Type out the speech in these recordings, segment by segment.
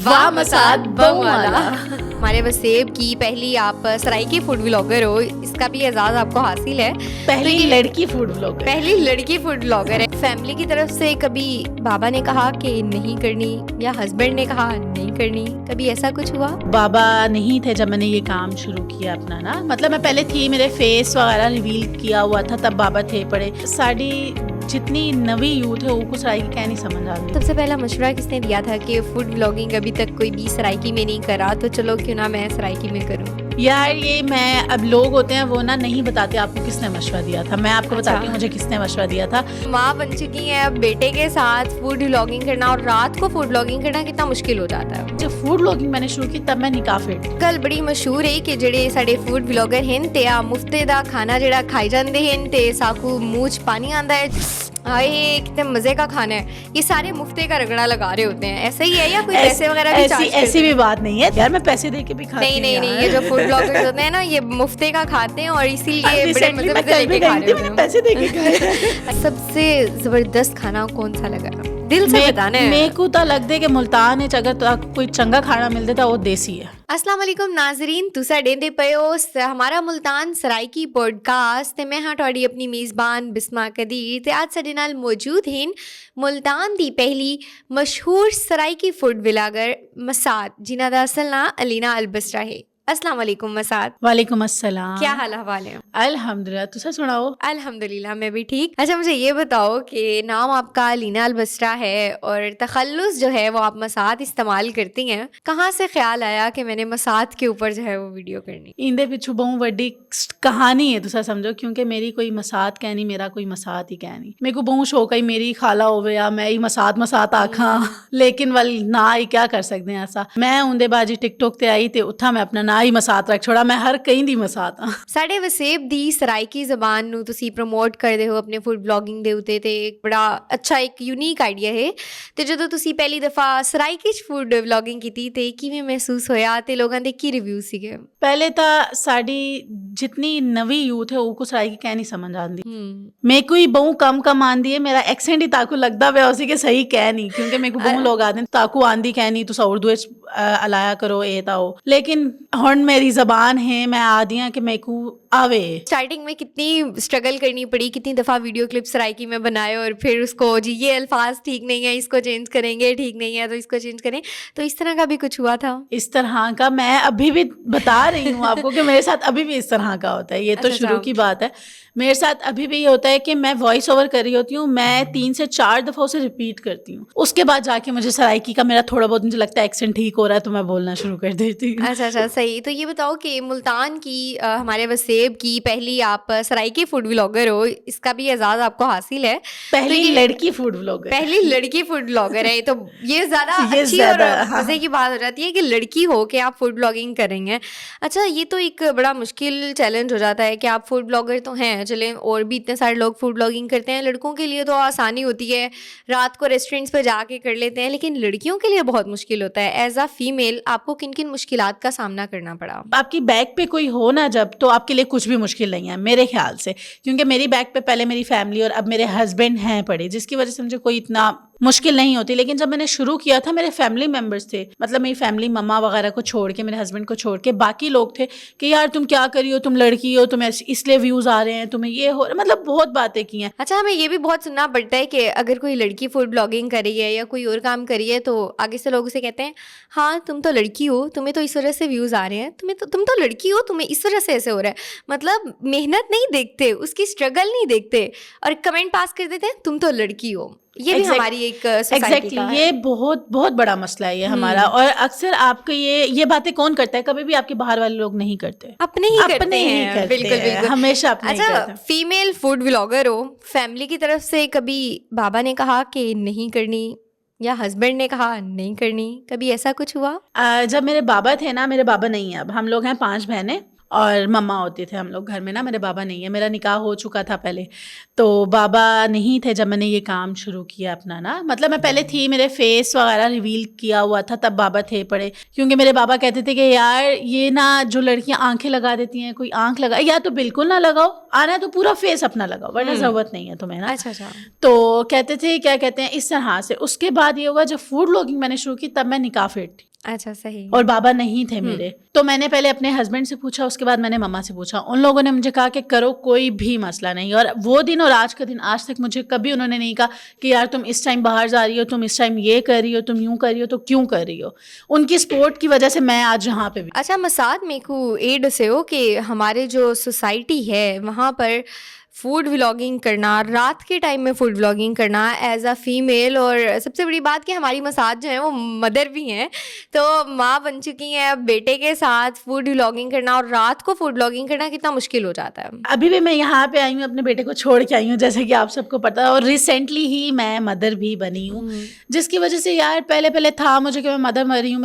वाह मसाद बहुआला। हमारे वसेब की पहली आप सराइकी फूड व्लॉगर हो, इसका भी एजाज आपको हासिल है। पहली लड़की फूड व्लॉगर, पहली लड़की फूड व्लॉगर है। फैमिली की तरफ से कभी बाबा ने कहा कि नहीं करनी या हस्बैंड ने कहा नहीं करनी, कभी ऐसा कुछ हुआ? बाबा नहीं थे जब मैंने ये काम शुरू किया अपना ना, मतलब मैं पहले थी, मेरे फेस वगैरह रिवील किया हुआ था, तब बाबा थे पड़े। साड़ी जितनी नवी यूथ है वो सराइकी क्या नहीं समझ आ रही। सबसे पहला मशवरा किसने दिया था कि फूड व्लॉगिंग अभी तक कोई भी सराइकी में नहीं करा, तो चलो क्यों ना मैं सराइकी में करूं? यार ये मैं, अब लोग होते हैं वो ना नहीं बताते आपको किसने मशवरा दिया था। मैं आपको बताती हूँ मुझे किसने मशवरा दिया था। माँ बन चुकी है, अब बेटे के साथ फूड व्लॉगिंग करना और रात को फूड व्लॉगिंग करना कितना मुश्किल हो जाता है। जब फूड व्लॉगिंग मैंने शुरू की तब मैं निकाह फिट। कल बड़ी मशहूर है कि ਜਿਹੜੇ ਸਾਡੇ फूड व्लॉगर हैं ते आ मुफ्ते दा खाना ਜਿਹੜਾ खाई ਜਾਂਦੇ हैं ते साकू मुंह च पानी आंदा है, हाय कितने मजे का खाना है। ये सारे मुफ्ते का रगड़ा लगा रहे होते हैं, ऐसा ही है या कोई पैसे वगैरह भी चार्ज करते हैं? ऐसी भी बात नहीं है यार, मैं पैसे दे के भी खाती हूँ। नहीं, ये जो फूड ब्लॉगर्स होते हैं ना, ये मुफ्ते का खाते हैं और इसीलिए बड़े मजे लेके खा रहे होते हैं। पैसे दे के खाए। सबसे जबरदस्त खाना कौन सा लगा? दिल से बताना है। मेरे को तो लगता है कि मुल्तान च अगर तो कोई चंगा खाना मिलता था वो देसी है। अस्सलाम वालेकुम नाजरीन, तुसा डेंदे पयो हमारा मुल्तान सराइकी पॉडकास्ट ते मैं हाँ तुहाडी अपनी मेज़बान बिस्मा कदीर ते आज साडे नाल मौजूद हैं मुल्तान दी पहली मशहूर सराइकी फूड व्लॉगर मसाद, जिन्हां दा असल नाम अलीना अलबसरा है। अस्सलाम वालेकुम मसाद। वालेकुम अस्सलाम। क्या हाल हवाल है? अल्हम्दुलिल्लाह, तुसा सुनाओ? अल्हम्दुलिल्लाह मैं भी ठीक। अच्छा मुझे ये बताओ कि नाम आपका अलीना अलबसरा है और तखल्लुस जो है वो आप मसाद इस्तेमाल करती हैं, कहाँ से ख्याल आया कि मैंने मसाद के ऊपर जो है वो वीडियो करनी? इंदे पिछू बहुत वड्डी कहानी है, तुसा समझो, क्योंकि मेरी कोई मसाद कहनी, मेरा कोई मसाद ही कहनी। मेरे को बहुत शौक है मेरी खाला होवे या मैं ही मसाद आखा, लेकिन वल ना ही क्या कर सकते हैं ऐसा। मैं उन्दे बाजी टिकटॉक ते आई ते उत्था मैं अपना ना ही मसाद रख छोड़ा, मैं हर कहीं दी मसाद हाँ। साढ़े वसेब दी सराइकी ज़बान नू तुसी प्रमोट करदे हो अपने फूड ब्लॉगिंग दे उत्ते ते एक बड़ा अच्छा एक यूनिक आइडिया है। ते जदों तुसी पहली दफ़ा सराइकी च फूड ब्लॉगिंग कीती ते किवें महसूस होया ते लोगां दे की रिव्यू सीगे? पहले तो साड़ी जितनी नवी यूथ है वो सराइकी क्या नहीं समझ आती। मेरे को ही बहु कम आंदी है, मेरा एक्सेंट ही ताकू लगदा वे उसी के सही कह नहीं, क्योंकि मेरे को बहु लोग आते ताकू आंदी कह नहीं, तुसा उर्दू अलाया करो ए ताओ, लेकिन हुण मेरी जबान है, मैं आदी हाँ कि मेरे को आवे। स्टार्टिंग में कितनी स्ट्रगल करनी पड़ी, कितनी दफ़ा वीडियो क्लिप सराइकी में बनाए और फिर उसको जी ये अल्फाज ठीक नहीं है इसको चेंज करेंगे, ठीक नहीं है तो इसको चेंज करें, तो इस तरह का भी कुछ हुआ था? इस तरह का मैं अभी भी बता रही हूँ आपको कि मेरे साथ अभी भी इस तरह का होता है। ये तो शुरू की बात है, मेरे साथ अभी भी ये होता है कि मैं वॉइस ओवर कर रही होती हूँ, मैं 3 से 4 दफ़ा उसे रिपीट करती हूँ, उसके बाद जाके मुझे सराइकी का मेरा थोड़ा बहुत मुझे लगता है एक्सेंट ठीक हो रहा है तो मैं बोलना शुरू कर देती हूँ। अच्छा सही। तो ये बताओ कि मुल्तान की हमारे वसेब की पहली आप सराइकी फूड व्लॉगर हो, इसका भी एजाज आपको हासिल है। पहली लड़की फूड व्लॉगर, पहली लड़की फूड व्लॉगर है, तो ये ज्यादा अच्छी और मजे की बात हो जाती है कि लड़की हो के आप फूड ब्लॉगिंग करेंगे। अच्छा ये तो एक बड़ा मुश्किल चैलेंज हो जाता है कि आप फूड ब्लॉगर तो हैं, चलें और भी इतने सारे लोग फूड ब्लॉगिंग करते हैं, लड़कों के लिए तो आसानी होती है, रात को रेस्टोरेंट्स पर जाके कर लेते हैं, लेकिन लड़कियों के लिए बहुत मुश्किल होता है। एज अ फीमेल आपको किन किन मुश्किलात का सामना करना पड़ा? आपकी बैक पे कोई हो ना जब, तो आपके लिए कुछ भी मुश्किल नहीं है मेरे ख्याल से, क्योंकि मेरी बैक पे पहले मेरी फैमिली और अब मेरे हस्बैंड हैं पड़े, जिसकी वजह से मुझे कोई इतना मुश्किल नहीं होती। लेकिन जब मैंने शुरू किया था मेरे फैमिली मेंबर्स थे, मतलब मेरी फैमिली मम्मा वगैरह को छोड़ के, मेरे हस्बैंड को छोड़ के बाकी लोग थे कि यार तुम क्या करी हो, तुम लड़की हो, तुम्हें इसलिए व्यूज आ रहे हैं, तुम्हें ये हो, मतलब बहुत बातें की हैं। अच्छा हमें ये भी बहुत सुनना पड़ता है कि अगर कोई लड़की फूड ब्लॉगिंग कर रही है या कोई और काम कर रही है तो आगे से लोग उसे कहते हैं हाँ तुम तो लड़की हो, तुम्हें तो इस वजह से व्यूज आ रहे हैं, तुम तो लड़की हो, तुम्हें इस वजह से ऐसे हो रहा है। मतलब मेहनत नहीं देखते, उसकी स्ट्रगल नहीं देखते और कमेंट पास कर देते हैं तुम तो लड़की हो। ये भी हमारी एक सोसाइटी का है। ये बहुत बहुत बड़ा मसला है ये हमारा, और अक्सर आपके ये बातें कौन करता है, कभी भी आपके बाहर वाले लोग नहीं करते, अपने ही करते हैं। बिल्कुल हमेशा अपने ही करते हैं। अच्छा फीमेल फूड व्लॉगर हो, फैमिली की तरफ से कभी बाबा ने कहा कि नहीं करनी या हस्बैंड ने कहा नहीं करनी, कभी ऐसा कुछ हुआ? जब मेरे बाबा थे ना, मेरे बाबा नहीं है अब, हम लोग हैं 5 बहनें और मम्मा होते थे हम लोग घर में ना, मेरे बाबा नहीं है, मेरा निकाह हो चुका था पहले, तो बाबा नहीं थे जब मैंने ये काम शुरू किया अपना ना। मतलब मैं पहले थी, मेरे फेस वगैरह रिवील किया हुआ था, तब बाबा थे पड़े, क्योंकि मेरे बाबा कहते थे कि यार ये ना जो लड़कियां आंखें लगा देती हैं, कोई आंख लगा या तो बिल्कुल ना लगाओ, आना है तो पूरा फेस अपना लगाओ, वरना जरूरत नहीं है तुम्हें ना। अच्छा। तो कहते थे, क्या कहते हैं, इस तरह से। उसके बाद ये हुआ जब फूड व्लॉगिंग मैंने शुरू की, तब मैं निकाह फिट थी। अच्छा, सही। और बाबा नहीं थे मेरे, तो मैंने पहले अपने हस्बैंड से पूछा, उसके बाद मैंने मम्मा से पूछा। उन लोगों ने मुझे कहा कि करो, कोई भी मसला नहीं। और वो दिन और आज का दिन, आज तक मुझे कभी उन्होंने नहीं कहा कि यार तुम इस टाइम बाहर जा रही हो, तुम इस टाइम ये कर रही हो, तुम यूं कर रही हो, तो क्यों कर रही हो। उनकी सपोर्ट की वजह से मैं आज यहाँ पे भी। अच्छा मसाद, मेरे को एड से हो कि हमारे जो सोसाइटी है वहाँ पर फूड व्लॉगिंग करना, रात के टाइम में फूड व्लॉगिंग करना एज अ फीमेल, और सबसे बड़ी बात कि हमारी मसाद जो है वो मदर भी हैं, तो माँ बन चुकी हैं, अब बेटे के साथ फूड व्लॉगिंग करना और रात को फूड व्लॉगिंग करना कितना मुश्किल हो जाता है। अभी भी मैं यहाँ पे आई हूँ, अपने बेटे को छोड़ के आई हूँ, जैसे कि आप सबको पता है, और रिसेंटली ही मैं मदर भी बनी हूँ, जिसकी वजह से यार पहले था मुझे कि मैं मदर मर रही हूँ,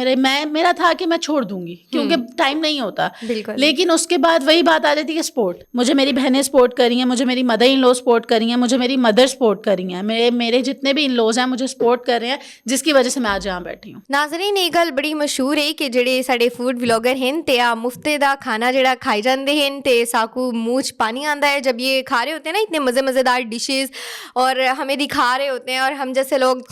मेरा था कि मैं छोड़ दूंगी क्योंकि टाइम नहीं होता। लेकिन उसके बाद वही बात आ जाती है, सपोर्ट। मुझे मेरी बहनें सपोर्ट करी हैं, मुझे मेरी मदर इन लॉ सपोर्ट करी हैं, मुझे मेरी मदर सपोर्ट करी हैं, मेरे जितने भी इन लॉज हैं मुझे सपोर्ट कर रहे हैं, जिसकी वजह से मैं आज यहाँ बैठी हूँ। नाज़रीन, ये गल बड़ी मशहूर है कि जेडे साडे फूड व्लॉगर हैं ते आ मुफ्ते दा खाना जेड़ा खाई जाते हैं, ते साकू मुँह च पानी आता है जब ये खा रहे होते हैं ना इतने मज़ेदार डिशेस, और हमें दिखा रहे होते हैं, और हम जैसे लोग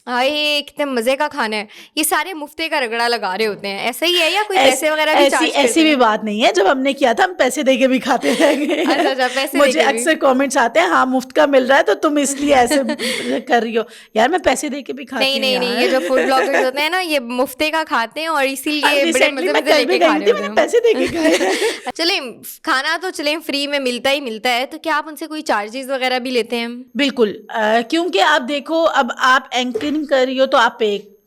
आए कितने मज़े का खाना है, ये सारे मुफ्ते का रगड़ा लगा रहे होते हैं। ऐसा ही है या कोई पैसे वगैरह भी चार्ज करते हैं? ऐसी भी बात नहीं है, जब हमने किया था हम पैसे दे के भी खाते थे। अच्छा, पैसे मुझे अक्सर कमेंट्स आते हैं, हाँ मुफ्त का मिल रहा है तो तुम इसलिए ऐसे कर रही हो। यार मैं पैसे दे के भी खाती हूँ। नहीं, ये जो फूड ब्लॉगर्स होते हैं ना, ये मुफ्ते का खाते हैं और इसीलिए बड़े मजे लेके खा रहे होते हैं। पैसे दे के खाए। चले, खाना तो चले फ्री में मिलता ही मिलता है, तो क्या आप उनसे कोई चार्जेस वगैरह भी लेते हैं? बिल्कुल, क्योंकि आप देखो, अब आप एंकरिंग कर रही हो तो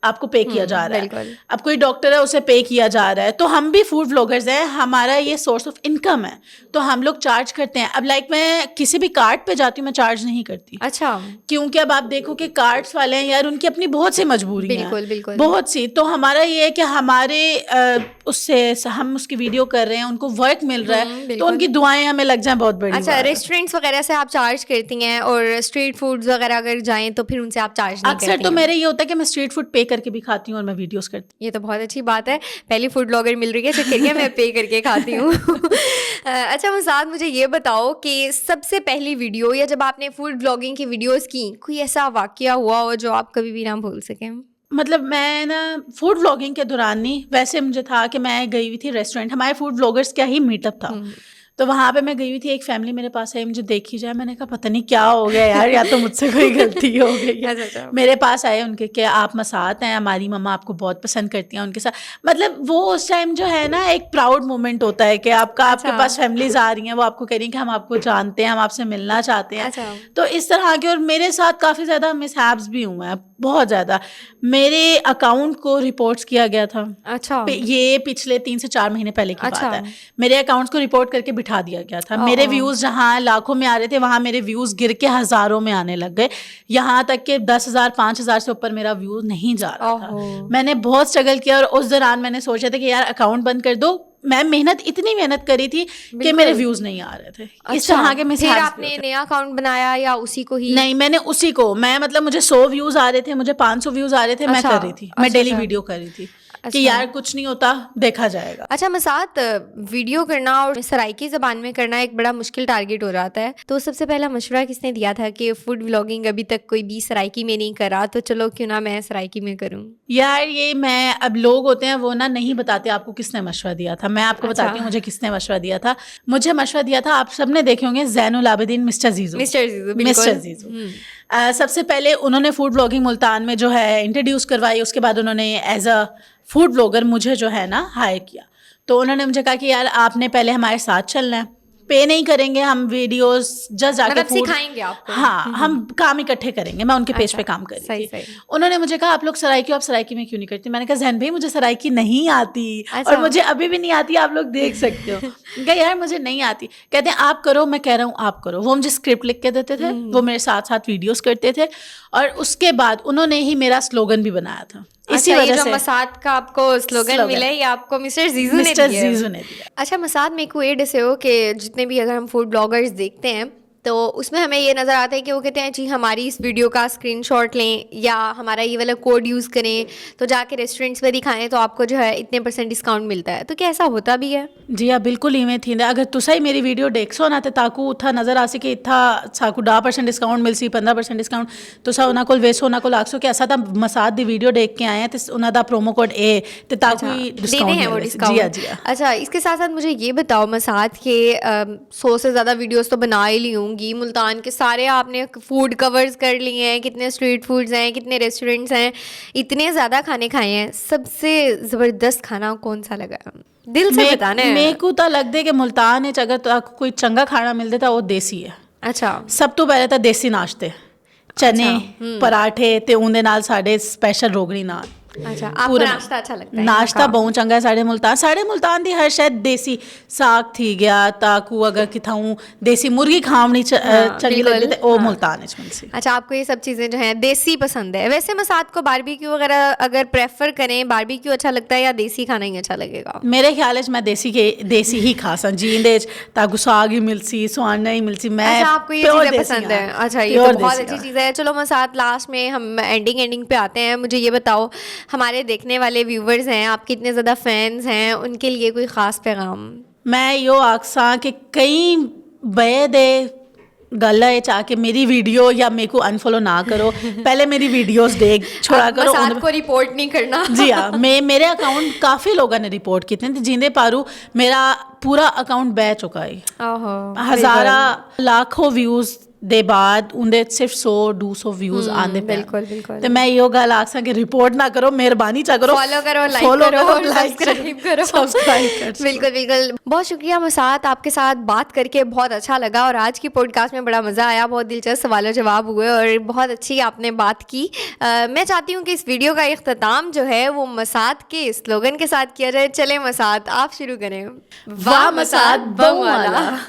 आपको पे किया जा रहा है। अब कोई डॉक्टर है उसे पे किया जा रहा है, तो हम भी फूड व्लॉगर्स हैं, हमारा ये सोर्स ऑफ इनकम है, तो हम लोग चार्ज करते हैं। अब लाइक मैं किसी भी कार्ट पे जाती हूँ, मैं चार्ज नहीं करती। अच्छा। क्योंकि अब आप देखो कि कार्ट्स वाले हैं यार, उनकी अपनी बहुत सी मजबूरी है, बिल्कुल बहुत सी। तो हमारा ये है कि हमारे उससे हम उसकी वीडियो कर रहे हैं, उनको वर्क मिल रहा है, तो उनकी दुआएं हमें लग जाए बहुत बड़ी। अच्छा, रेस्टोरेंट्स वगैरह से आप चार्ज करती हैं, और स्ट्रीट फूड्स वगैरह अगर जाएं तो फिर उनसे आप चार्ज नहीं करती हैं? अक्सर तो मेरे ये होता है कि मैं स्ट्रीट फूड पे करके भी खाती हूँ और मैं वीडियोस करती हूँ। ये तो बहुत अच्छी बात है, पहली फूड ब्लॉगर मिल रही है चक्करिया मैं पे करके खाती हूँ। अच्छा मसाद, मुझे ये बताओ कि सबसे पहली वीडियो या जब आपने फूड ब्लॉगिंग की वीडियोस की, कोई ऐसा वाकया हुआ हो जो आप कभी भी ना भूल सकें? मतलब मैं ना फूड व्लॉगिंग के दौरान नहीं, वैसे मुझे था कि मैं गई हुई थी रेस्टोरेंट, हमारे फूड व्लॉगर्स का ही मीटअप था, तो वहाँ पे मैं गई हुई थी, एक फैमिली मेरे पास आई, मुझे देखी जाए, मैंने कहा पता नहीं क्या हो गया यार, या तो मुझसे कोई गलती हो गई है। अच्छा। मेरे पास आए उनके कि आप मसाद हैं, हमारी मम्मा आपको बहुत पसंद करती हैं, उनके साथ। मतलब वो उस टाइम जो है ना, एक प्राउड मोमेंट होता है कि आपके पास फैमिलीज आ रही हैं, वो आपको कह रही हैं कि हम आपको जानते हैं, हम आपसे मिलना चाहते हैं। तो इस तरह के, और मेरे साथ काफ़ी ज़्यादा मिसहैप्स भी हुए हैं, बहुत ज़्यादा। मेरे अकाउंट को रिपोर्ट्स किया गया था। अच्छा। ये पिछले 3 से 4 महीने पहले की बात है। मेरे अकाउंट्स को रिपोर्ट करके बिठा दिया गया था। मेरे व्यूज़ जहाँ लाखों में आ रहे थे, वहाँ मेरे व्यूज़ गिर के हज़ारों में आने लग गए, यहाँ तक कि 10,000 5,000 से ऊपर मेरा व्यू नहीं जा रहा था। मैंने बहुत स्ट्रगल किया, और उस दौरान मैंने सोचा था कि यार अकाउंट बंद कर दो। मैं इतनी मेहनत करी थी कि मेरे व्यूज नहीं आ रहे थे। अच्छा, इस तरह के फिर आपने नया अकाउंट बनाया या उसी को ही? नहीं, मैंने उसी को, मतलब मुझे 100 व्यूज आ रहे थे, मुझे 500 व्यूज आ रहे थे। मैं कर रही थी, मैं डेली वीडियो कर रही थी कि यार कुछ नहीं होता, देखा जाएगा। अच्छा मसाद, वीडियो करना और सराइकी ज़बान में करना एक बड़ा मुश्किल टारगेट हो जाता है, तो सबसे पहला मशवरा किसने दिया था कि फूड व्लॉगिंग अभी तक कोई भी सराइकी में नहीं करा, तो चलो क्यों ना मैं सराइकी में करूं? यार ये मैं, अब लोग होते हैं वो ना नहीं बताते आपको किसने मशवरा दिया था। मैं आपको बताती हूँ मुझे किसने मशवरा दिया था। मुझे मशवरा दिया था, आप सबने देखे होंगे, ज़ैनुल आबिदीन, मिस्टर जीजू। सबसे पहले उन्होंने फूड व्लॉगिंग मुल्तान में जो है इंट्रोड्यूस करवाई, उसके बाद उन्होंने एज अ फूड व्लॉगर मुझे जो है ना हायर किया। तो उन्होंने मुझे कहा कि यार आपने पहले हमारे साथ चलना है, पे नहीं करेंगे हम, वीडियोस जस्ट जाके सिखाएंगे आपको। हाँ, हम काम इकट्ठे करेंगे। मैं उनके पेज पे काम कर रही थी। उन्होंने मुझे कहा आप लोग सराइकी, आप सराइकी में क्यों नहीं करती? मैंने कहा जहन भाई मुझे सराइकी नहीं आती, और मुझे अभी भी नहीं आती, आप लोग देख सकते हो। कहा यार मुझे नहीं आती। कहते हैं आप करो, मैं कह रहा हूँ आप करो। वो मुझे स्क्रिप्ट लिख के देते थे, वो मेरे साथ साथ वीडियोस करते थे, और उसके बाद उन्होंने ही मेरा स्लोगन भी बनाया था। इसी अच्छा, ये वजह जो से मसाद का आपको स्लोगन मिला है, ये आपको मिस्टर जीजू ने मिस्टर दिया है। जीजू ने दिया। अच्छा मसाद, मेरे को ये डिस हो कि जितने भी अगर हम फूड ब्लॉगर्स देखते हैं तो उसमें हमें ये नज़र आता है कि वो कहते हैं जी हमारी इस वीडियो का स्क्रीनशॉट लें या हमारा ये वाला कोड यूज़ करें तो जाके रेस्टोरेंट्स में दिखाएं तो आपको जो है इतने % डिस्काउंट मिलता है। तो क्या ऐसा होता भी है? जी हाँ, बिल्कुल इवें थींदा। अगर तुसा ही मेरी वीडियो देखसो ना तो ताकू उथा नज़र आ कि इत्था साकू 10% डिस्काउंट मिलसी, 15% डिस्काउंट। तुसा उन्हां कोल वेसो, उन्हां कोल आखसो कि असा तां मसाद दी वीडियो देख के आए हैं तो उन्हां दा प्रोमो कोड ए ते ताकू ही देते डिस्काउंट हैं वो मिले। डिस्काउंट। जी हाँ, जी हाँ। अच्छा, इसके साथ साथ मुझे ये बताओ मसाद के 100 से ज़्यादा वीडियोस तो बना ही ली होंगी, मुल्तान के सारे आपने फूड कवर्स कर लिए हैं, कितने स्ट्रीट फूड्स हैं, कितने रेस्टोरेंट्स हैं, इतने ज़्यादा खाने खाए हैं, सबसे ज़बरदस्त खाना कौन सा लगा? दिल से बताना है। मेरे को तो लगता है कि मुल्तान च अगर ताकू कोई चंगा खाना मिलता तो वो देसी है। अच्छा, सब तो पहले तो देसी नाश्ते, चने, पराठे ते उंदे नाल साडे स्पेशल रोगड़ी नान। अच्छा, आपको नाश्ता अच्छा लगता है? नाश्ता बहुत चंगा है साढ़े मुल्तान दी हर शायद देसी साग थी गया ताकू अगर किथाऊं देसी मुर्गी खावनी चंगी लगती है ओ मुल्तान विच मिलसी। अच्छा, आपको ये सब चीज़ें जो हैं देसी पसंद है। वैसे मसाद को बारबेक्यू वगैरह अगर प्रेफर करें, बारबेक्यू अच्छा लगता है या देसी खाना ही अच्छा लगेगा? मेरे ख्याल च मैं देसी ही खा सन जी इंदे च ताकू साग ही मिलसी, सुहाना ही मिलसी। मैं अच्छा, आपको ये चीज़ें पसंद है। अच्छा, ये तो बहुत अच्छी चीज़ है। चलो मसाद, लास्ट में हम एंडिंग पे आते हैं। मुझे ये बताओ, हमारे देखने वाले व्यूवर्स हैं, आपके इतने ज़्यादा फैंस हैं, उनके लिए कोई ख़ास पैगाम? मैं यो आखसा कि कई बये दे गल है चाह मेरी वीडियो या मेरे को अनफॉलो ना करो, पहले मेरी वीडियोस देख छोड़ा करो। मसाद को रिपोर्ट नहीं करना। जी हाँ, मेरे अकाउंट काफ़ी लोगों ने रिपोर्ट किए थे जिंदे पारू मेरा पूरा अकाउंट बह चुका है। हज़ारा लाखों व्यूज़ दे बाद उंदे सिर्फ 100-200 व्यूज आंदे पे। बिल्कुल बिल्कुल। तो मैं यो गल आखसा कि रिपोर्ट ना करो, मेहरबानी चा करो, फॉलो करो, लाइक करो, सब्सक्राइब करो, सब्सक्राइब करो। बिल्कुल बिल्कुल। बहुत शुक्रिया मसाद, आपके साथ बात करके बहुत अच्छा लगा और आज की पॉडकास्ट में बड़ा मज़ा आया, बहुत दिलचस्प सवाल जवाब हुए और बहुत अच्छी आपने बात की। मैं चाहती हूँ कि इस वीडियो का इख्तिताम जो है वो मसाद के स्लोगन के साथ किया जाए। चले मसाद, आप शुरू करें। वाह मसाद बम वाला।